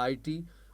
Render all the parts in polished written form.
IT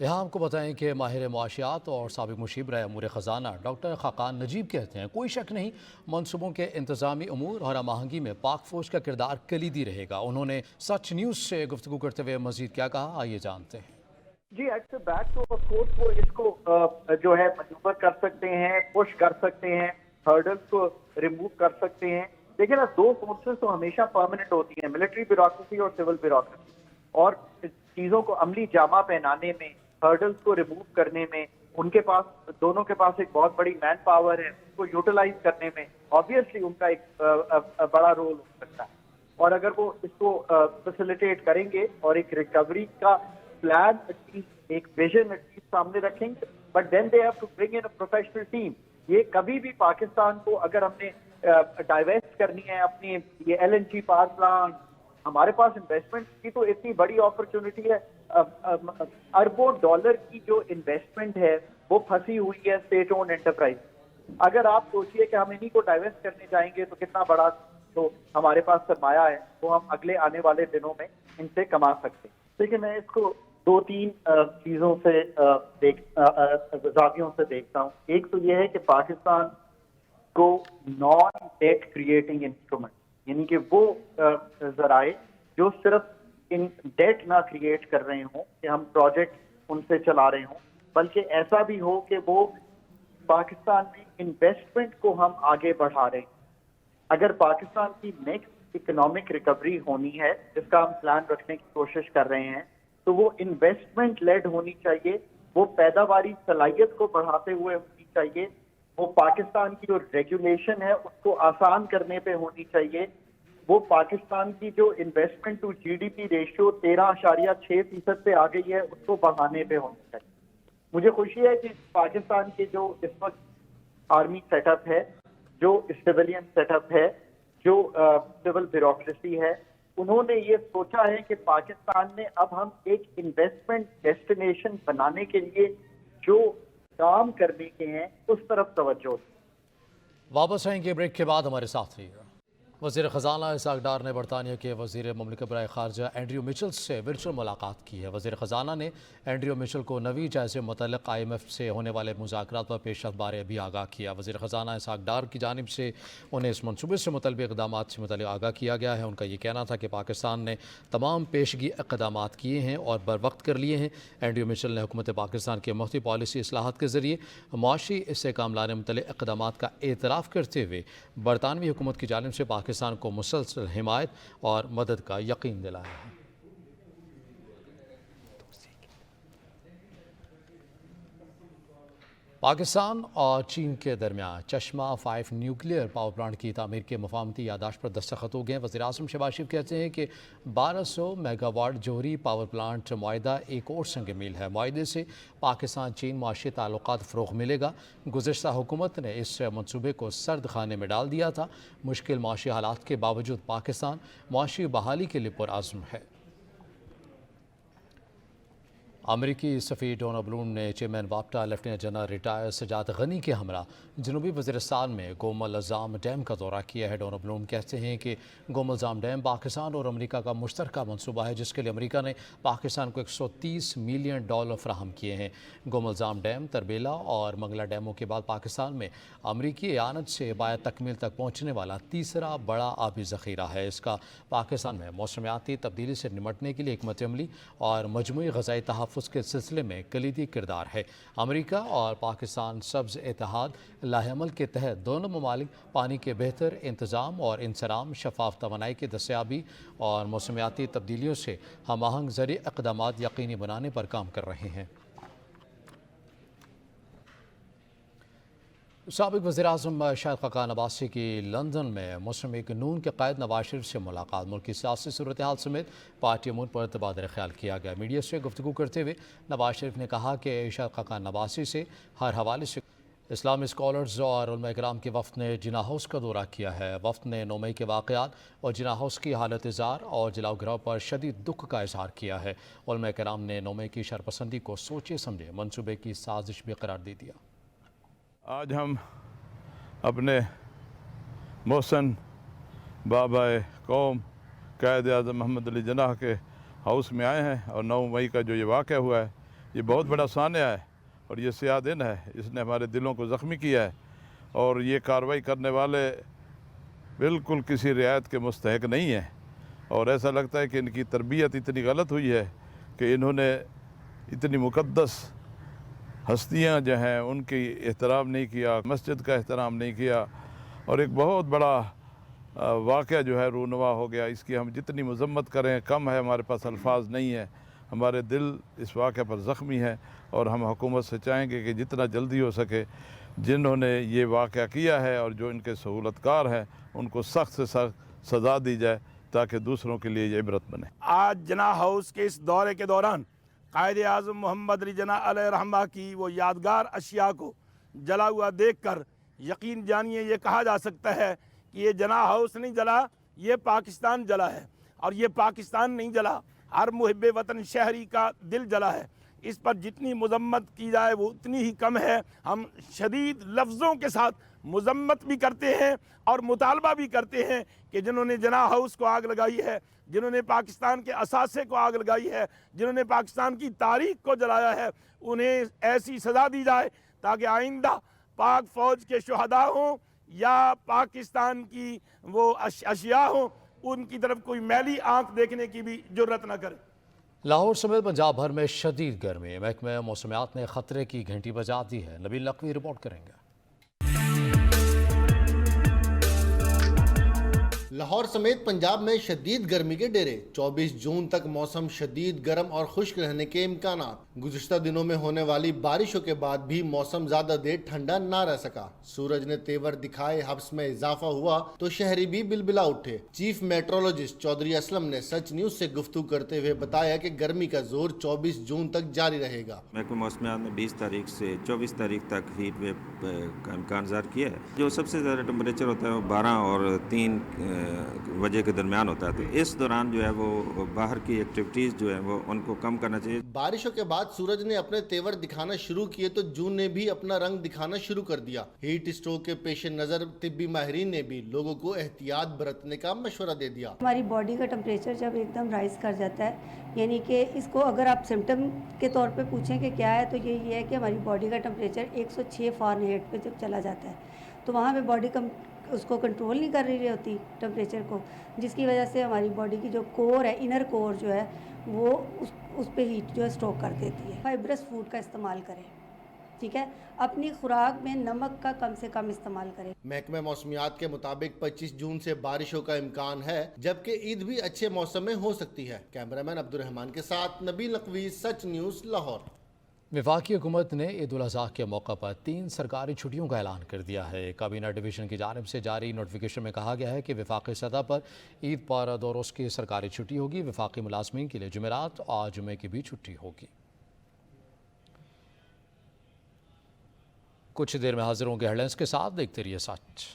یہاں آپ کو بتائیں کہ ماہر معاشیات اور سابق مشیر برائے امور خزانہ ڈاکٹر خاقان نجیب کہتے ہیں کوئی شک نہیں منصوبوں کے انتظامی امور اور ہم آہنگی میں پاک فوج کا کردار کلیدی رہے گا۔ انہوں نے سچ نیوز سے گفتگو کرتے ہوئے مزید کیا کہا، آئیے جانتے ہیں۔ جی ایٹ دا بیک تو آف کورس وہ اس کو جو ہے منوور کر سکتے ہیں، پش کر سکتے ہیں، ہرڈلس کو ریموو کر سکتے ہیں، لیکن دو فورسز تو ہمیشہ پرماننٹ ہوتی ہیں، ملٹری بیوروکریسی اور سول بیوروکریسی، اور چیزوں کو عملی جامہ پہنانے میں، ہرڈلس کو ریموو کرنے میں ان کے پاس، دونوں کے پاس ایک بہت بڑی مین پاور ہے، اس کو یوٹیلائز کرنے میں آبویسلی ان کا ایک بڑا رول ہو سکتا ہے، اور اگر وہ اس کو فیسیلیٹیٹ کریں گے اور ایک ریکوری کا پلان ایک ویژن سامنے رکھیں گے، but then they have to bring in a professional team. یہ کبھی بھی پاکستان کو اگر ہم نے ڈائیویسٹ کرنی ہے اپنی یہ L N G power plant, ہمارے پاس انویسٹمنٹ کی تو اتنی بڑی اپرچونٹی ہے، اربوں ڈالر کی جو انویسٹمنٹ ہے وہ پھنسی ہوئی ہے اسٹیٹ اونڈ انٹرپرائز۔ اگر آپ سوچئے کہ ہم انہی کو ڈائیویسٹ کرنے جائیں گے تو کتنا بڑا جو ہمارے پاس سرمایہ ہے وہ ہم اگلے آنے والے دنوں میں ان سے کما سکتے ہیں۔ لیکن میں اس کو دو تین چیزوں سے زاویوں سے دیکھتا ہوں۔ ایک تو یہ ہے کہ پاکستان کو نان ڈیٹ کریٹنگ انسٹرومنٹ، یعنی کہ وہ ذرائع جو صرف ان ڈیٹ نہ کریٹ کر رہے ہوں کہ ہم پروجیکٹ ان سے چلا رہے ہوں، بلکہ ایسا بھی ہو کہ وہ پاکستان میں انویسٹمنٹ کو ہم آگے بڑھا رہے ہیں۔ اگر پاکستان کی نیکسٹ اکنامک ریکوری ہونی ہے جس کا ہم پلان رکھنے کی کوشش کر رہے ہیں تو وہ انویسٹمنٹ لیڈ ہونی چاہیے، وہ پیداواری صلاحیت کو بڑھاتے ہوئے ہونی چاہیے، وہ پاکستان کی جو ریگولیشن ہے اس کو آسان کرنے پہ ہونی چاہیے، وہ پاکستان کی جو انویسٹمنٹ ٹو جی ڈی پی ریشیو 13.6% پہ آ گئی ہے اس کو بڑھانے پہ ہونی چاہیے۔ مجھے خوشی ہے کہ پاکستان کے جو اس وقت آرمی سیٹ اپ ہے، جو سیولین سیٹ اپ ہے، جو سول بیوروکریسی ہے، انہوں نے یہ سوچا ہے کہ پاکستان میں اب ہم ایک انویسٹمنٹ ڈیسٹینیشن بنانے کے لیے جو کام کرنے کے ہیں اس طرف توجہ دیں۔ واپس آئیں گے بریک کے بعد، ہمارے ساتھ رہیے گا۔ وزیر خزانہ اسحاق ڈار نے برطانیہ کے وزیر مملکت برائے خارجہ اینڈریو مچل سے ورچوئل ملاقات کی ہے۔ وزیر خزانہ نے اینڈریو مچل کو نویں جائزے متعلق IMF سے ہونے والے مذاکرات پر پیش رفت بارے بھی آگاہ کیا۔ وزیر خزانہ اسحاق ڈار کی جانب سے انہیں اس منصوبے سے متعلق اقدامات سے متعلق آگاہ کیا گیا ہے۔ ان کا یہ کہنا تھا کہ پاکستان نے تمام پیشگی اقدامات کیے ہیں اور بر وقت کر لیے ہیں۔ اینڈریو مچل نے حکومت پاکستان کے مختلف پالیسی اصلاحات کے ذریعے معاشی استحکام لانے متعلق اقدامات کا اعتراف کرتے ہوئے برطانوی حکومت کی جانب سے پاکستان کو مسلسل حمایت اور مدد کا یقین دلایا ہے۔ پاکستان اور چین کے درمیان چشمہ 5 نیوکلیئر پاور پلانٹ کی تعمیر کے مفاہمتی یادداشت پر دستخط ہو گئے۔ وزیر اعظم شہباز شریف کہتے ہیں کہ 1200 میگا واٹ جوہری پاور پلانٹ معاہدہ ایک اور سنگ میل ہے۔ معاہدے سے پاکستان چین معاشی تعلقات فروغ ملے گا۔ گزشتہ حکومت نے اس منصوبے کو سرد خانے میں ڈال دیا تھا۔ مشکل معاشی حالات کے باوجود پاکستان معاشی بحالی کے لیے پرعزم ہے۔ امریکی سفیر ڈونا بلون نے چیئرمین واپٹا lieutenant general retired Sajjad Ghani کے ہمراہ جنوبی وزیرستان میں گوم الزام ڈیم کا دورہ کیا ہے۔ ڈونا بلون کہتے ہیں کہ گوم الزام ڈیم پاکستان اور امریکہ کا مشترکہ منصوبہ ہے جس کے لیے امریکہ نے پاکستان کو $130 ملین فراہم کیے ہیں۔ گوم الزام ڈیم، تربیلا اور منگلا ڈیموں کے بعد پاکستان میں امریکی اعانت سے باید تکمیل تک پہنچنے والا تیسرا بڑا آبی ذخیرہ ہے۔ اس کا پاکستان میں موسمیاتی تبدیلی سے نمٹنے کے لیے حکمت عملی اور مجموعی غذائی تحفظ کے سلسلے میں کلیدی کردار ہے۔ امریکہ اور پاکستان سبز اتحاد لاہ عمل کے تحت دونوں ممالک پانی کے بہتر انتظام اور انصرام، شفاف توانائی کی دستیابی اور موسمیاتی تبدیلیوں سے ہم آہنگ زرعی اقدامات یقینی بنانے پر کام کر رہے ہیں۔ سابق وزیراعظم شاہد خاقان عباسی کی لندن میں مسلم لیگ نون کے قائد نواز شریف سے ملاقات۔ ملک کی سیاسی صورتحال سمیت پارٹی امور پر تبادلہ خیال کیا گیا۔ میڈیا سے گفتگو کرتے ہوئے نواز شریف نے کہا کہ شاہد خاقان عباسی سے ہر حوالے سے اسلامی اسکالرز اور علماء کرام کے وفد نے جناح ہاؤس کا دورہ کیا ہے۔ وفد نے 9 مئی کے واقعات اور جناح ہاؤس کی حالت زار اور جلاؤ گراؤ پر شدید دکھ کا اظہار کیا ہے۔ علماء کرام نے 9 مئی کی شرپسندی کو سوچے سمجھے منصوبے کی سازش بھی قرار دے دیا۔ آج ہم اپنے محسن بابا قوم قائد اعظم محمد علی جناح کے ہاؤس میں آئے ہیں اور 9 مئی کا جو یہ واقعہ ہوا ہے یہ بہت بڑا سانحہ ہے اور یہ سیاہ دن ہے، اس نے ہمارے دلوں کو زخمی کیا ہے، اور یہ کارروائی کرنے والے بالکل کسی رعایت کے مستحق نہیں ہیں، اور ایسا لگتا ہے کہ ان کی تربیت اتنی غلط ہوئی ہے کہ انہوں نے اتنی مقدس ہستیاں جو ہیں ان کی احترام نہیں کیا، مسجد کا احترام نہیں کیا، اور ایک بہت بڑا واقعہ جو ہے رونما ہو گیا۔ اس کی ہم جتنی مذمت کریں کم ہے، ہمارے پاس الفاظ نہیں ہیں، ہمارے دل اس واقعہ پر زخمی ہیں، اور ہم حکومت سے چاہیں گے کہ جتنا جلدی ہو سکے جنہوں نے یہ واقعہ کیا ہے اور جو ان کے سہولت کار ہیں ان کو سخت سے سخت سزا دی جائے تاکہ دوسروں کے لیے یہ عبرت بنے۔ آج جناح ہاؤس کے اس دورے کے دوران قائد اعظم محمد علی جناح علیہ رحمہ کی وہ یادگار اشیاء کو جلا ہوا دیکھ کر یقین جانیے یہ کہا جا سکتا ہے کہ یہ جناح ہاؤس نہیں جلا، یہ پاکستان جلا ہے، اور یہ پاکستان نہیں جلا، ہر محب وطن شہری کا دل جلا ہے۔ اس پر جتنی مذمت کی جائے وہ اتنی ہی کم ہے۔ ہم شدید لفظوں کے ساتھ مذمت بھی کرتے ہیں اور مطالبہ بھی کرتے ہیں کہ جنہوں نے جناح ہاؤس کو آگ لگائی ہے، جنہوں نے پاکستان کے اثاثے کو آگ لگائی ہے، جنہوں نے پاکستان کی تاریخ کو جلایا ہے، انہیں ایسی سزا دی جائے تاکہ آئندہ پاک فوج کے شہداء ہوں یا پاکستان کی وہ اشیاء ہوں ان کی طرف کوئی میلی آنکھ دیکھنے کی بھی جرت نہ کرے۔ لاہور سمیت پنجاب بھر میں شدید گرمی، محکمہ موسمیات نے خطرے کی گھنٹی بجا دی ہے۔ نبیل نقوی رپورٹ کریں گے۔ لاہور سمیت پنجاب میں شدید گرمی کے ڈیرے، 24 جون تک موسم شدید گرم اور خشک رہنے کے امکانات۔ گزشتہ دنوں میں ہونے والی بارشوں کے بعد بھی موسم زیادہ دیر ٹھنڈا نہ رہ سکا۔ سورج نے تیور دکھائے، حبس میں اضافہ ہوا تو شہری بھی بلبلا اٹھے۔ چیف میٹرولوجسٹ چودھری اسلم نے سچ نیوز سے گفتگو کرتے ہوئے بتایا کہ گرمی کا زور 24 جون تک جاری رہے گا۔ محکمہ موسمیات نے 20 تاریخ سے 24 تاریخ تک ہیٹ ویو کا امکان ظاہر کیا ہے۔ جو سب سے زیادہ ٹمپریچر ہوتا ہے وہ 12 اور 3 بجے کے درمیان ہوتا ہے، تو اس دوران جو ہے وہ باہر کی ایکٹیویٹیز جو ہیں وہ ان کو کم کرنا چاہیے۔ بارشوں کے بعد سورج نے اپنے تیور دکھانا شروع کیے تو جون نے بھی اپنا رنگ دکھانا شروع کر دیا۔ ہیٹ اسٹروک کے پیش نظر طبی ماہرین نے بھی لوگوں کو احتیاط برتنے کا مشورہ دے دیا۔ ہماری باڈی کا ٹمپریچر جب ایک دم رائز کر جاتا ہے، یعنی کہ اس کو اگر آپ سمٹم کے طور پہ پوچھیں کہ کیا ہے تو یہ ہے کہ ہماری باڈی کا ٹمپریچر 106 فارنہیٹ پہ جب چلا جاتا ہے تو وہاں پہ باڈی اس کو کنٹرول نہیں کر رہی ہوتی ٹمپریچر کو، جس کی وجہ سے ہماری باڈی کی جو کور ہے، انر کور جو ہے وہ اس پہ ہیٹ جو ہے اسٹروک کر دیتی ہے۔ فائبرس فوڈ کا استعمال کریں، ٹھیک ہے، اپنی خوراک میں نمک کا کم سے کم استعمال کریں۔ محکمہ موسمیات کے مطابق 25 جون سے بارشوں کا امکان ہے، جبکہ عید بھی اچھے موسم میں ہو سکتی ہے۔ کیمرامین عبدالرحمان کے ساتھ نبیل نقوی، سچ نیوز، لاہور۔ وفاقی حکومت نے عید الاضحیٰ کے موقع پر 3 سرکاری چھٹیوں کا اعلان کر دیا ہے۔ کابینہ ڈویژن کی جانب سے جاری نوٹیفیکیشن میں کہا گیا ہے کہ وفاقی سطح پر عید پر 2 روز کی سرکاری چھٹی ہوگی۔ وفاقی ملازمین کے لیے جمعرات اور جمعے کی بھی چھٹی ہوگی۔ کچھ دیر میں حاضر ہوں گے ہیڈلائنز کے ساتھ، دیکھتے رہیے سچ۔